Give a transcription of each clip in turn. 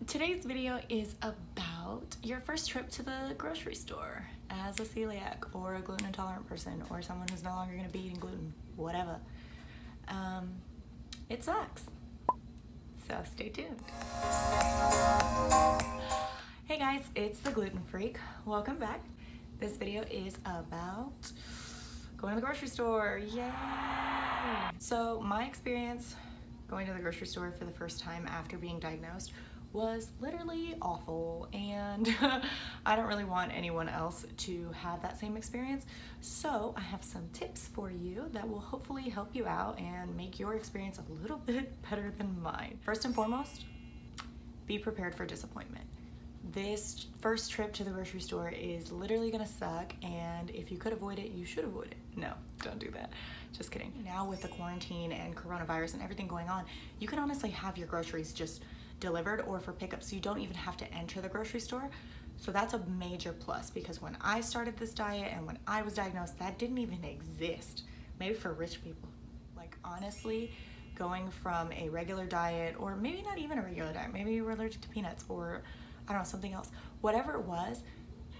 Today's video is about your first trip to the grocery store as a celiac or a gluten intolerant person or someone who's no longer going to be eating gluten, whatever. It sucks. So stay tuned. Hey guys, it's the Gluten Freak. Welcome back. This video is about going to the grocery store. Yay! So my experience going to the grocery store for the first time after being diagnosed was literally awful, and I don't really want anyone else to have that same experience. So I have some tips for you that will hopefully help you out and make your experience a little bit better than mine. First and foremost, be prepared for disappointment. This first trip to the grocery store is literally gonna suck, and if you could avoid it, you should avoid it. No, don't do that. Just kidding. Now with the quarantine and coronavirus and everything going on, you can honestly have your groceries just delivered or for pickup, so you don't even have to enter the grocery store. So that's a major plus, because when I started this diet and when I was diagnosed, that didn't even exist. Maybe for rich people. Like honestly, going from a regular diet, or maybe not even a regular diet, maybe you were allergic to peanuts or I don't know, something else. Whatever it was,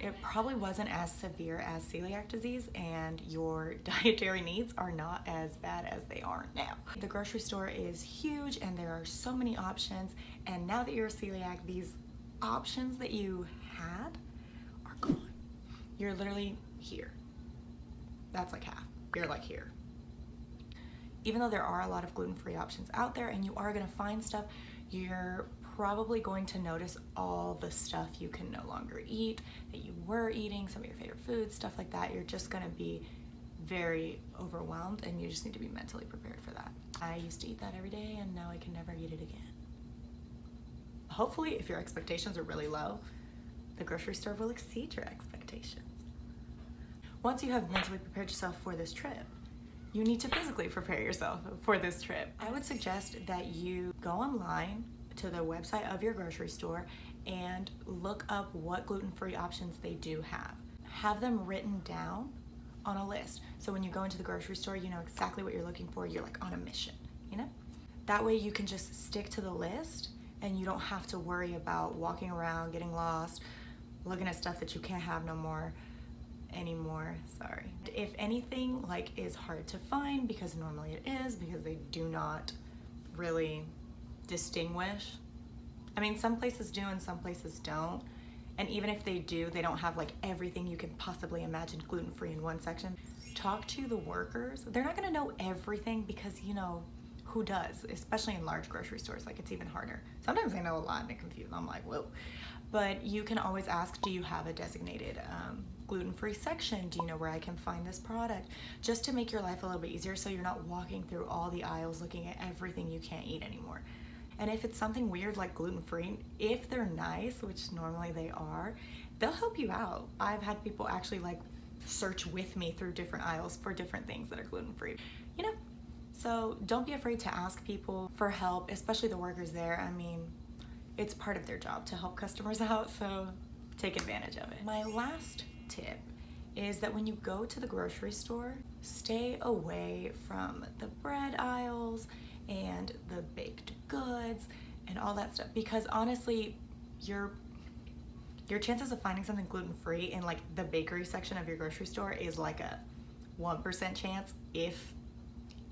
it probably wasn't as severe as celiac disease, and your dietary needs are not as bad as they are now. The grocery store is huge and there are so many options, and now that you're a celiac, these options that you had are gone. You're literally here. That's like half. You're like here. Even though there are a lot of gluten-free options out there and you are gonna find stuff, you're probably going to notice all the stuff you can no longer eat that you were eating, some of your favorite foods, stuff like that. You're just gonna be very overwhelmed, and you just need to be mentally prepared for that. I used to eat that every day, and now I can never eat it again. Hopefully, if your expectations are really low, the grocery store will exceed your expectations. Once you have mentally prepared yourself for this trip, you need to physically prepare yourself for this trip. I would suggest that you go online to the website of your grocery store and look up what gluten-free options they do have. Have them written down on a list. So when you go into the grocery store, you know exactly what you're looking for. You're like on a mission, you know? That way you can just stick to the list and you don't have to worry about walking around, getting lost, looking at stuff that you can't have no more anymore. Sorry. If anything like is hard to find, because normally it is, because they do not really distinguish. I mean, some places do and some places don't. And even if they do, they don't have like everything you can possibly imagine gluten-free in one section. Talk to the workers. They're not gonna know everything, because you know, who does? Especially in large grocery stores, like it's even harder. Sometimes they know a lot and it confuses. I'm like, whoa. But you can always ask, do you have a designated gluten-free section? Do you know where I can find this product? Just to make your life a little bit easier, so you're not walking through all the aisles looking at everything you can't eat anymore. And if it's something weird like gluten-free, if they're nice, which normally they are, they'll help you out. I've had people actually like search with me through different aisles for different things that are gluten-free, you know? So don't be afraid to ask people for help, especially the workers there. I mean, it's part of their job to help customers out, so take advantage of it. My last tip is that when you go to the grocery store, stay away from the bread aisles and the baked goods and all that stuff, because honestly, your chances of finding something gluten-free in like the bakery section of your grocery store is like a 1% chance, if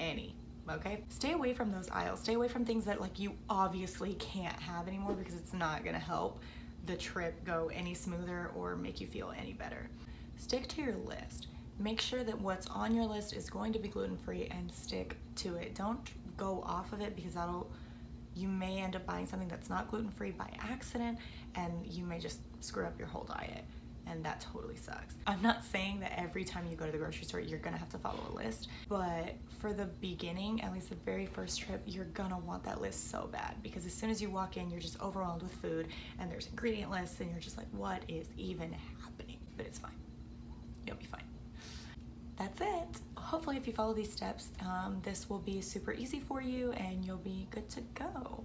any. Okay? Stay away from those aisles. Stay away from things that like you obviously can't have anymore, because it's not gonna help the trip go any smoother or make you feel any better. Stick to your list. Make sure that what's on your list is going to be gluten-free and stick to it. Don't go off of it, because you may end up buying something that's not gluten-free by accident, and you may just screw up your whole diet, and that totally sucks. I'm not saying that every time you go to the grocery store you're gonna have to follow a list, but for the beginning, at least the very first trip, you're gonna want that list so bad, because as soon as you walk in, you're just overwhelmed with food and there's ingredient lists and you're just like, what is even happening? But it's fine. You'll be fine. That's it. Hopefully if you follow these steps, this will be super easy for you and you'll be good to go.